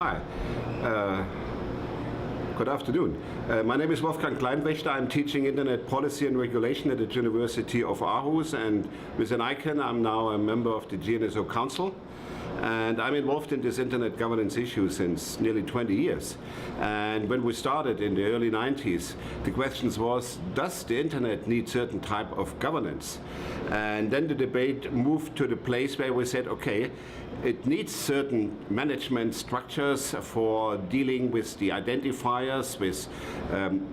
Hi, good afternoon. My name is Wolfgang Kleinwaechter. I'm teaching Internet Policy and Regulation at the University of Aarhus, and within Icann I'm now a member of the GNSO Council. And I'm involved in this internet governance issue since nearly 20 years. And when we started in the early 90s, the question was, does the internet need certain type of governance? And then the debate moved to the place where we said, okay, it needs certain management structures for dealing with the identifiers, with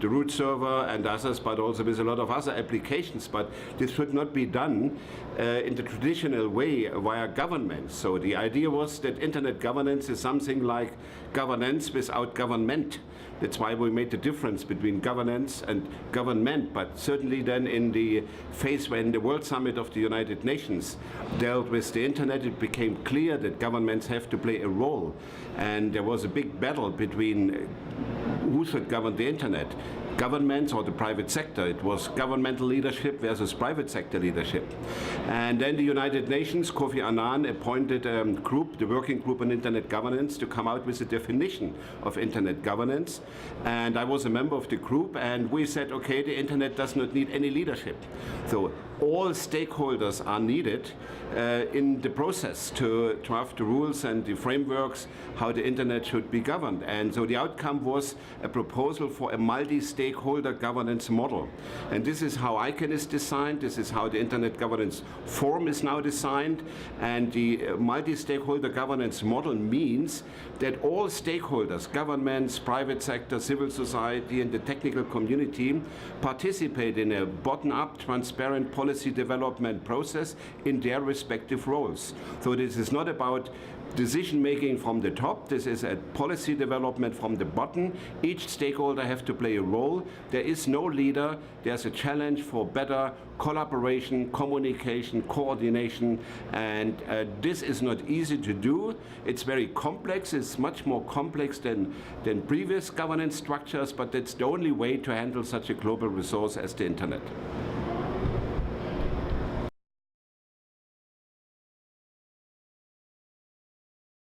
the root server and others, but also with a lot of other applications. But this should not be done in the traditional way via government. So the idea was that internet governance is something like governance without government. That's why we made the difference between governance and government. But certainly then in the phase when the World Summit of the United Nations dealt with the internet, it became clear that governments have to play a role. And there was a big battle between who should govern the internet, governments or the private sector. It was governmental leadership versus private sector leadership. And then the United Nations, Kofi Annan, appointed a group, the Working Group on Internet Governance, to come out with a definition of internet governance. And I was a member of the group, and we said, okay, the internet does not need any leadership. So all stakeholders are needed in the process to draft the rules and the frameworks how the internet should be governed. And so the outcome was a proposal for a multi-stakeholder governance model. And this is how Icann is designed, this is how the Internet Governance Forum is now designed. And the multi-stakeholder governance model means that all stakeholders, governments, private sector, civil society, and the technical community participate in a bottom-up, transparent policy development process in their respective roles. So this is not about decision-making from the top. This is a policy development from the bottom. Each stakeholder has to play a role. There is no leader. There's a challenge for better collaboration, communication, coordination, and this is not easy to do. It's very complex. It's much more complex than previous governance structures, but that's the only way to handle such a global resource as the internet.